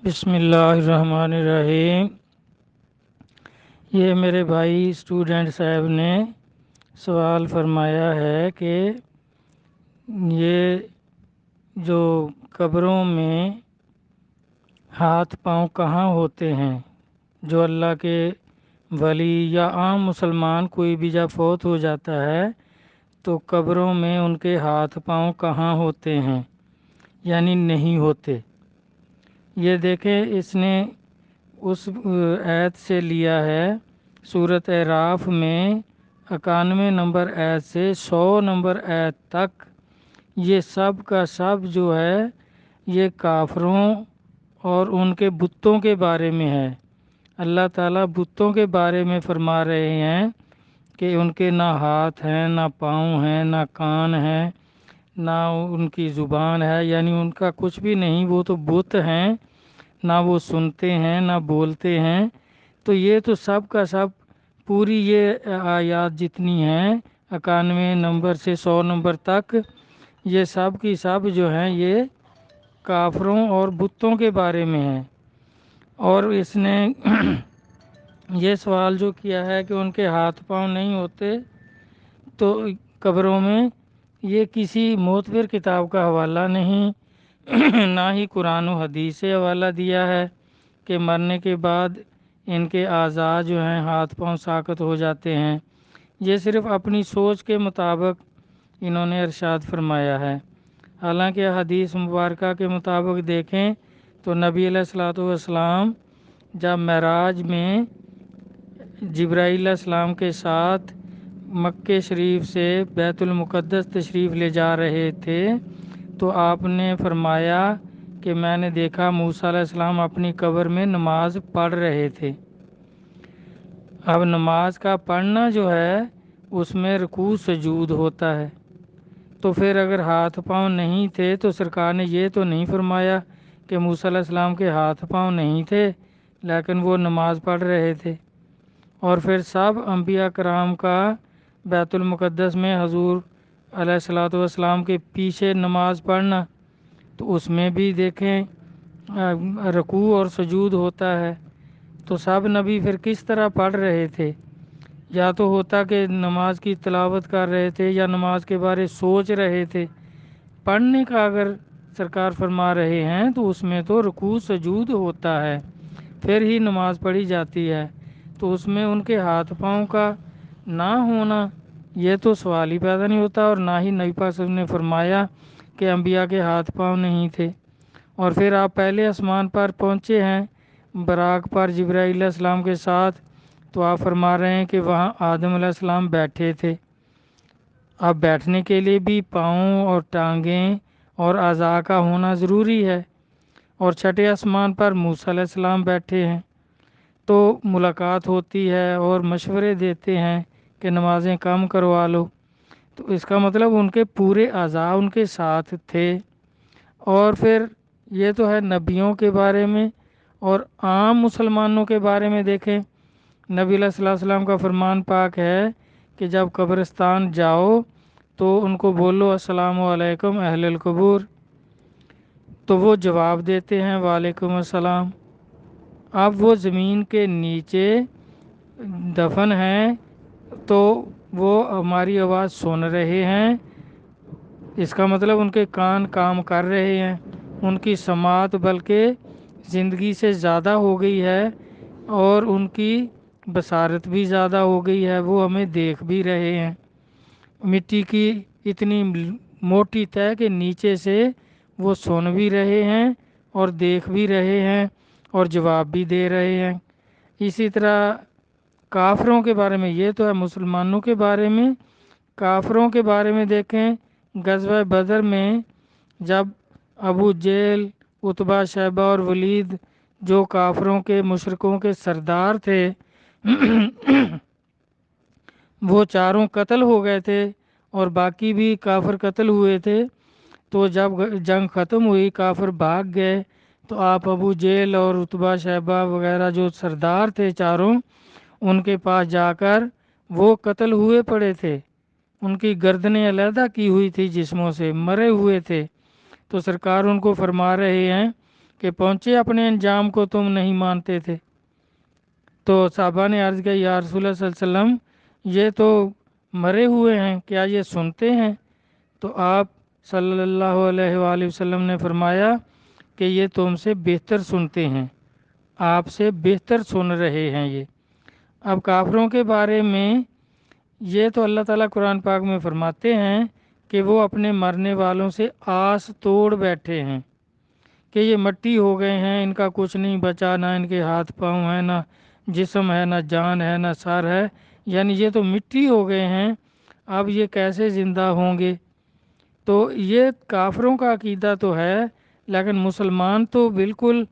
بسم اللہ الرحمن الرحیم۔ یہ میرے بھائی اسٹوڈنٹ صاحب نے سوال فرمایا ہے کہ یہ جو قبروں میں ہاتھ پاؤں کہاں ہوتے ہیں، جو اللہ کے ولی یا عام مسلمان کوئی بھی جب فوت ہو جاتا ہے تو قبروں میں ان کے ہاتھ پاؤں کہاں ہوتے ہیں، یعنی نہیں ہوتے۔ یہ دیکھیں، اس نے اس آیت سے لیا ہے سورۃ اعراف میں 91 نمبر آیت سے 100 نمبر آیت تک۔ یہ سب کا سب جو ہے یہ کافروں اور ان کے بتوں کے بارے میں ہے۔ اللہ تعالیٰ بتوں کے بارے میں فرما رہے ہیں کہ ان کے نہ ہاتھ ہیں، نہ پاؤں ہیں، نہ کان ہیں، نہ ان کی زبان ہے، یعنی ان کا کچھ بھی نہیں، وہ تو بت ہیں، نہ وہ سنتے ہیں نہ بولتے ہیں۔ تو یہ تو سب کا سب پوری یہ آیات جتنی ہیں 91 نمبر سے 100 نمبر تک، یہ سب کی سب جو ہیں یہ کافروں اور بتوں کے بارے میں ہیں۔ اور اس نے یہ سوال جو کیا ہے کہ ان کے ہاتھ پاؤں نہیں ہوتے تو قبروں میں، یہ کسی معتبر کتاب کا حوالہ نہیں، نہ ہی قرآن و حدیث سے حوالہ دیا ہے کہ مرنے کے بعد ان کے اعضاء جو ہیں ہاتھ پاؤں ساقط ہو جاتے ہیں۔ یہ صرف اپنی سوچ کے مطابق انہوں نے ارشاد فرمایا ہے۔ حالانکہ حدیث مبارکہ کے مطابق دیکھیں تو نبی علیہ الصلوۃ والسلام جب معراج میں جبرائیل علیہ السلام کے ساتھ مکہ شریف سے بیت المقدس تشریف لے جا رہے تھے تو آپ نے فرمایا کہ میں نے دیکھا موسیٰ علیہ السلام اپنی قبر میں نماز پڑھ رہے تھے۔ اب نماز کا پڑھنا جو ہے اس میں رکوع سجود ہوتا ہے، تو پھر اگر ہاتھ پاؤں نہیں تھے تو سرکار نے یہ تو نہیں فرمایا کہ موسیٰ علیہ السلام کے ہاتھ پاؤں نہیں تھے لیکن وہ نماز پڑھ رہے تھے۔ اور پھر سب انبیاء کرام کا بیت المقدس میں حضور علیہ الصلوۃ والسلام کے پیچھے نماز پڑھنا، تو اس میں بھی دیکھیں رکوع اور سجود ہوتا ہے۔ تو سب نبی پھر کس طرح پڑھ رہے تھے؟ یا تو ہوتا کہ نماز کی تلاوت کر رہے تھے یا نماز کے بارے سوچ رہے تھے۔ پڑھنے کا اگر سرکار فرما رہے ہیں تو اس میں تو رکوع سجود ہوتا ہے، پھر ہی نماز پڑھی جاتی ہے۔ تو اس میں ان کے ہاتھ پاؤں کا نہ ہونا یہ تو سوال ہی پیدا نہیں ہوتا، اور نہ ہی نبی پاک صلی اللہ علیہ وسلم نے فرمایا کہ انبیاء کے ہاتھ پاؤں نہیں تھے۔ اور پھر آپ پہلے آسمان پر پہنچے ہیں براق پر جبرائیل علیہ السلام کے ساتھ، تو آپ فرما رہے ہیں کہ وہاں آدم علیہ السلام بیٹھے تھے۔ اب بیٹھنے کے لیے بھی پاؤں اور ٹانگیں اور اعضاء کا ہونا ضروری ہے، اور چھٹے آسمان پر موسیٰ علیہ السلام بیٹھے ہیں، تو ملاقات ہوتی ہے اور مشورے دیتے ہیں کہ نمازیں کم کروا لو۔ تو اس کا مطلب ان کے پورے اعضاء ان کے ساتھ تھے۔ اور پھر یہ تو ہے نبیوں کے بارے میں، اور عام مسلمانوں کے بارے میں دیکھیں، نبی علیہ الصلوۃ والسلام کا فرمان پاک ہے کہ جب قبرستان جاؤ تو ان کو بولو السلام علیکم اہل القبور، تو وہ جواب دیتے ہیں وعلیکم السلام۔ اب وہ زمین کے نیچے دفن ہیں تو وہ ہماری آواز سن رہے ہیں، اس کا مطلب ان کے کان کام کر رہے ہیں، ان کی سماعت بلکہ زندگی سے زیادہ ہو گئی ہے، اور ان کی بصارت بھی زیادہ ہو گئی ہے، وہ ہمیں دیکھ بھی رہے ہیں۔ مٹی کی اتنی موٹی تہ کہ نیچے سے وہ سن بھی رہے ہیں اور دیکھ بھی رہے ہیں اور جواب بھی دے رہے ہیں۔ اسی طرح کافروں کے بارے میں، یہ تو ہے مسلمانوں کے بارے میں، کافروں کے بارے میں دیکھیں غزوہ بدر میں جب ابو جہل، عتبہ، شیبہ اور ولید جو کافروں کے مشرکوں کے سردار تھے وہ چاروں قتل ہو گئے تھے اور باقی بھی کافر قتل ہوئے تھے، تو جب جنگ ختم ہوئی کافر بھاگ گئے تو آپ ابو جہل اور عتبہ شیبہ وغیرہ جو سردار تھے چاروں، ان کے پاس جا کر وہ قتل ہوئے پڑے تھے، ان کی گردنیں علیحدہ کی ہوئی تھی، جسموں سے مرے ہوئے تھے۔ تو سرکار ان کو فرما رہے ہیں کہ پہنچے اپنے انجام کو تم نہیں مانتے تھے؟ تو صحابہ نے عرض کیا یا رسول اللہ صلی اللہ علیہ وسلم یہ تو مرے ہوئے ہیں، کیا یہ سنتے ہیں؟ تو آپ صلی اللہ علیہ وآلہ وسلم نے فرمایا کہ یہ تم سے بہتر سنتے ہیں، آپ سے بہتر سن رہے ہیں یہ۔ اب کافروں کے بارے میں یہ تو اللہ تعالیٰ قرآن پاک میں فرماتے ہیں کہ وہ اپنے مرنے والوں سے آس توڑ بیٹھے ہیں کہ یہ مٹی ہو گئے ہیں، ان کا کچھ نہیں بچا، نہ ان کے ہاتھ پاؤں ہیں، نہ جسم ہے، نہ جان ہے، نہ سر ہے، یعنی یہ تو مٹی ہو گئے ہیں، اب یہ کیسے زندہ ہوں گے؟ تو یہ کافروں کا عقیدہ تو ہے، لیکن مسلمان تو بالکل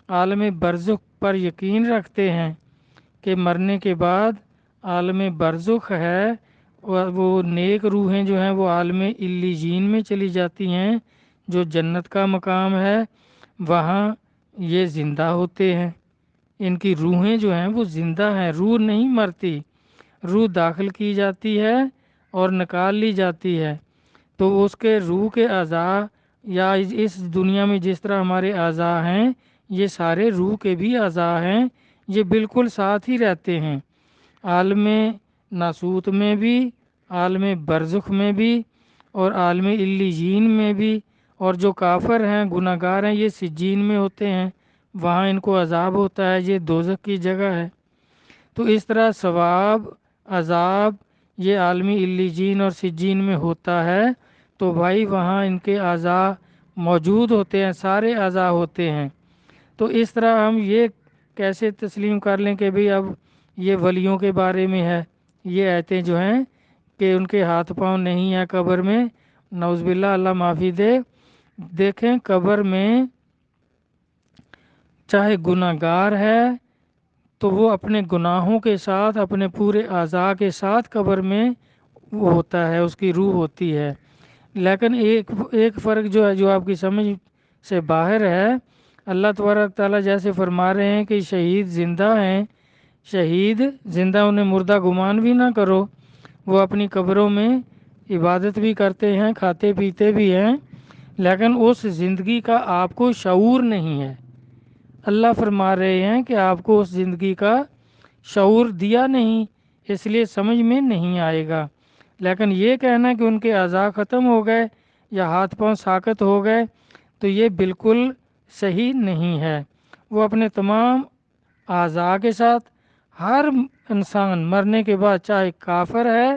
عالم برزخ پر یقین رکھتے ہیں کہ مرنے کے بعد عالم برزخ ہے، اور وہ نیک روحیں جو ہیں وہ عالم علیجین میں چلی جاتی ہیں، جو جنت کا مقام ہے، وہاں یہ زندہ ہوتے ہیں۔ ان کی روحیں جو ہیں وہ زندہ ہیں، روح نہیں مرتی، روح داخل کی جاتی ہے اور نکال لی جاتی ہے، تو اس کے روح کے اعضاء یا اس دنیا میں جس طرح ہمارے اعضاء ہیں یہ سارے روح کے بھی اعضاء ہیں، یہ بالکل ساتھ ہی رہتے ہیں، عالم ناسوت میں بھی، عالم برزخ میں بھی، اور عالم علیجین میں بھی۔ اور جو کافر ہیں، گناہ گار ہیں، یہ سجین میں ہوتے ہیں، وہاں ان کو عذاب ہوتا ہے، یہ دوزخ کی جگہ ہے۔ تو اس طرح ثواب، عذاب یہ عالمی علیجین اور سجین میں ہوتا ہے، تو بھائی وہاں ان کے اعضاء موجود ہوتے ہیں، سارے اعضاء ہوتے ہیں۔ تو اس طرح ہم یہ کیسے تسلیم کر لیں کہ بھئی اب یہ ولیوں کے بارے میں ہے، یہ آیتیں جو ہیں کہ ان کے ہاتھ پاؤں نہیں ہیں قبر میں، نعوذ باللہ، اللہ معافی دے۔ دیکھیں قبر میں چاہے گناہ گار ہے تو وہ اپنے گناہوں کے ساتھ، اپنے پورے اعضاء کے ساتھ قبر میں وہ ہوتا ہے، اس کی روح ہوتی ہے، لیکن ایک فرق جو ہے، جو آپ کی سمجھ سے باہر ہے، اللہ تبارک تعالیٰ جیسے فرما رہے ہیں کہ شہید زندہ ہیں، شہید زندہ، انہیں مردہ گمان بھی نہ کرو، وہ اپنی قبروں میں عبادت بھی کرتے ہیں، کھاتے پیتے بھی ہیں، لیکن اس زندگی کا آپ کو شعور نہیں ہے۔ اللہ فرما رہے ہیں کہ آپ کو اس زندگی کا شعور دیا نہیں، اس لیے سمجھ میں نہیں آئے گا، لیکن یہ کہنا کہ ان کے اعضاء ختم ہو گئے یا ہاتھ پاؤں ساقط ہو گئے تو یہ بالکل صحیح نہیں ہے۔ وہ اپنے تمام اعضاء کے ساتھ، ہر انسان مرنے کے بعد چاہے کافر ہے،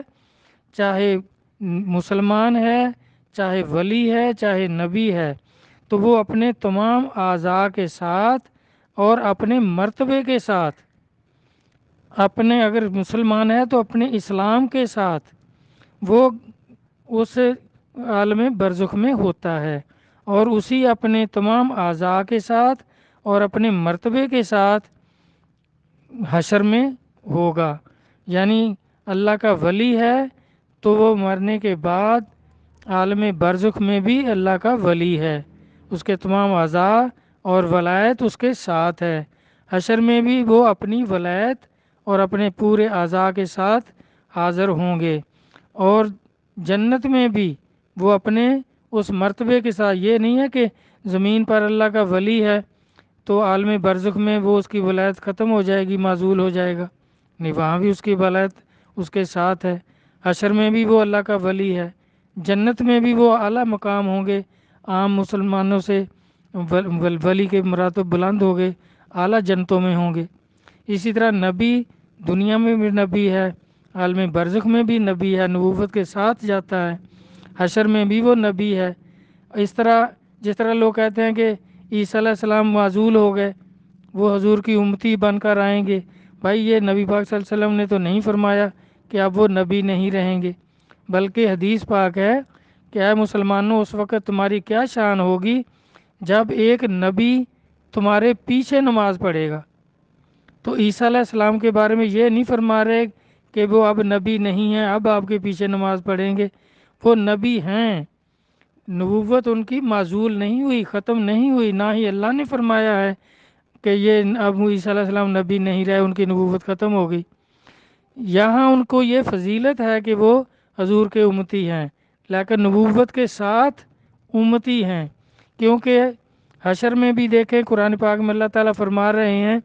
چاہے مسلمان ہے، چاہے ولی ہے، چاہے نبی ہے، تو وہ اپنے تمام اعضاء کے ساتھ اور اپنے مرتبے کے ساتھ، اپنے اگر مسلمان ہے تو اپنے اسلام کے ساتھ وہ اس عالم برزخ میں ہوتا ہے، اور اسی اپنے تمام اعضاء کے ساتھ اور اپنے مرتبے کے ساتھ حشر میں ہوگا۔ یعنی اللہ کا ولی ہے تو وہ مرنے کے بعد عالم برزخ میں بھی اللہ کا ولی ہے، اس کے تمام اعضاء اور ولایت اس کے ساتھ ہے، حشر میں بھی وہ اپنی ولایت اور اپنے پورے اعضاء کے ساتھ حاضر ہوں گے، اور جنت میں بھی وہ اپنے اس مرتبے کے ساتھ، یہ نہیں ہے کہ زمین پر اللہ کا ولی ہے تو عالم برزخ میں وہ اس کی ولایت ختم ہو جائے گی، معزول ہو جائے گا، نہیں، وہاں بھی اس کی ولایت اس کے ساتھ ہے، حشر میں بھی وہ اللہ کا ولی ہے، جنت میں بھی وہ اعلیٰ مقام ہوں گے، عام مسلمانوں سے ولی کے مراتب بلند ہو گئے، اعلیٰ جنتوں میں ہوں گے۔ اسی طرح نبی دنیا میں بھی نبی ہے، عالم برزخ میں بھی نبی ہے، نبوت کے ساتھ جاتا ہے، حشر میں بھی وہ نبی ہے۔ اس طرح جس طرح لوگ کہتے ہیں کہ عیسیٰ علیہ السلام معزول ہو گئے، وہ حضور کی امتی بن کر آئیں گے، بھائی یہ نبی پاک صلی اللہ علیہ وسلم نے تو نہیں فرمایا کہ اب وہ نبی نہیں رہیں گے، بلکہ حدیث پاک ہے کہ اے مسلمانوں اس وقت تمہاری کیا شان ہوگی جب ایک نبی تمہارے پیچھے نماز پڑھے گا۔ تو عیسیٰ علیہ السلام کے بارے میں یہ نہیں فرما رہے کہ وہ اب نبی نہیں ہیں، اب آپ کے پیچھے نماز پڑھیں گے، وہ نبی ہیں، نبوت ان کی معزول نہیں ہوئی، ختم نہیں ہوئی، نہ ہی اللہ نے فرمایا ہے کہ یہ اب عیسیٰ علیہ السلام نبی نہیں رہے، ان کی نبوت ختم ہو گئی۔ یہاں ان کو یہ فضیلت ہے کہ وہ حضور کے امتی ہیں، لیکن نبوت کے ساتھ امتی ہیں، کیونکہ حشر میں بھی دیکھیں قرآن پاک میں اللہ تعالیٰ فرما رہے ہیں،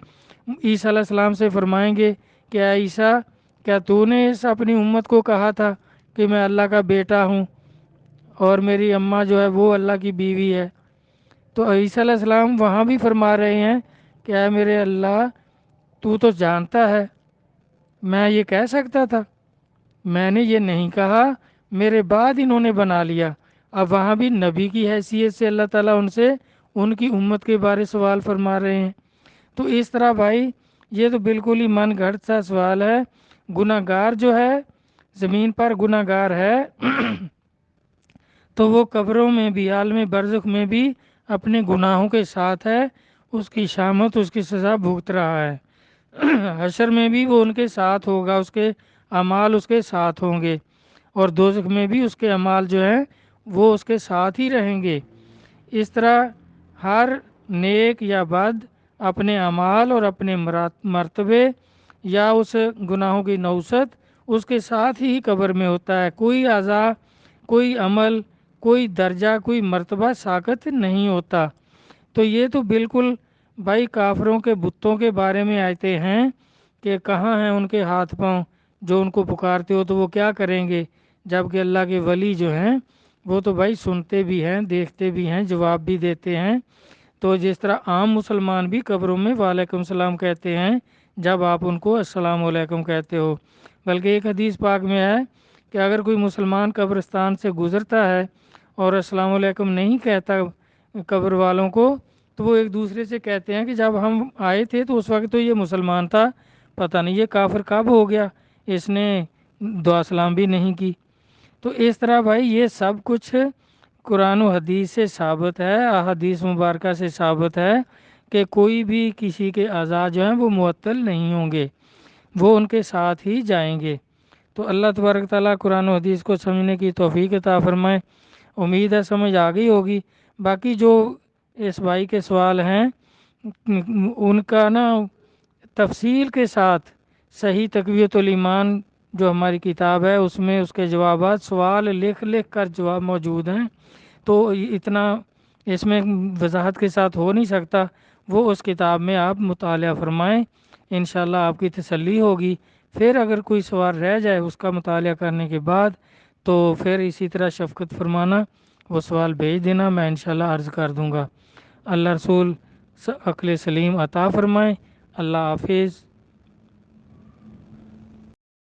عیسیٰ علیہ السلام سے فرمائیں گے کہ اے عیسیٰ، کیا تو نے اس اپنی امت کو کہا تھا کہ میں اللہ کا بیٹا ہوں اور میری اماں جو ہے وہ اللہ کی بیوی ہے؟ تو عیسیٰ علیہ السلام وہاں بھی فرما رہے ہیں کہ اے میرے اللہ، تو جانتا ہے میں یہ کہہ سکتا تھا، میں نے یہ نہیں کہا، میرے بعد انہوں نے بنا لیا۔ اب وہاں بھی نبی کی حیثیت سے اللہ تعالیٰ ان سے ان کی امت کے بارے سوال فرما رہے ہیں۔ تو اس طرح بھائی یہ تو بالکل ہی من گھڑت سا سوال ہے۔ گناہ گار جو ہے زمین پر گناہ گار ہے تو وہ قبروں میں بھی، عالم برزخ میں بھی اپنے گناہوں کے ساتھ ہے، اس کی شامت، اس کی سزا بھگت رہا ہے۔ حشر میں بھی وہ ان کے ساتھ ہوگا، اس کے اعمال اس کے ساتھ ہوں گے، اور دوزخ میں بھی اس کے اعمال جو ہیں وہ اس کے ساتھ ہی رہیں گے۔ اس طرح ہر نیک یا بد اپنے اعمال اور اپنے مرتبے یا اس گناہوں کی نوست اس کے ساتھ ہی قبر میں ہوتا ہے۔ کوئی اعضاء، کوئی عمل، کوئی درجہ، کوئی مرتبہ ساقط نہیں ہوتا۔ تو یہ تو بالکل بھائی کافروں کے بتوں کے بارے میں آیتیں ہیں کہ کہاں ہیں ان کے ہاتھ پاؤں جو ان کو پکارتے ہو تو وہ کیا کریں گے، جبکہ اللہ کے ولی جو ہیں وہ تو بھائی سنتے بھی ہیں، دیکھتے بھی ہیں، جواب بھی دیتے ہیں۔ تو جس طرح عام مسلمان بھی قبروں میں وعلیکم السلام کہتے ہیں جب آپ ان کو السلام علیکم کہتے ہو، بلکہ ایک حدیث پاک میں ہے کہ اگر کوئی مسلمان قبرستان سے گزرتا ہے اور السلام علیکم نہیں کہتا قبر والوں کو، تو وہ ایک دوسرے سے کہتے ہیں کہ جب ہم آئے تھے تو اس وقت تو یہ مسلمان تھا، پتہ نہیں یہ کافر کب ہو گیا، اس نے دعا سلام بھی نہیں کی۔ تو اس طرح بھائی یہ سب کچھ قرآن و حدیث سے ثابت ہے، احادیث مبارکہ سے ثابت ہے کہ کوئی بھی کسی کے اعضاء جو ہیں وہ معطل نہیں ہوں گے، وہ ان کے ساتھ ہی جائیں گے۔ تو اللہ تبارک تعالیٰ قرآن و حدیث کو سمجھنے کی توفیق عطا فرمائے۔ امید ہے سمجھ آ گئی ہوگی۔ باقی جو اس بھائی کے سوال ہیں ان کا نا تفصیل کے ساتھ صحیح تقویت الایمان جو ہماری کتاب ہے اس میں اس کے جوابات سوال لکھ لکھ کر جواب موجود ہیں، تو اتنا اس میں وضاحت کے ساتھ ہو نہیں سکتا، وہ اس کتاب میں آپ مطالعہ فرمائیں، انشاءاللہ آپ کی تسلی ہوگی۔ پھر اگر کوئی سوال رہ جائے اس کا مطالعہ کرنے کے بعد تو پھر اسی طرح شفقت فرمانا، وہ سوال بھیج دینا، میں انشاءاللہ عرض کر دوں گا۔ اللہ رسول عقل سلیم عطا فرمائیں۔ اللہ حافظ۔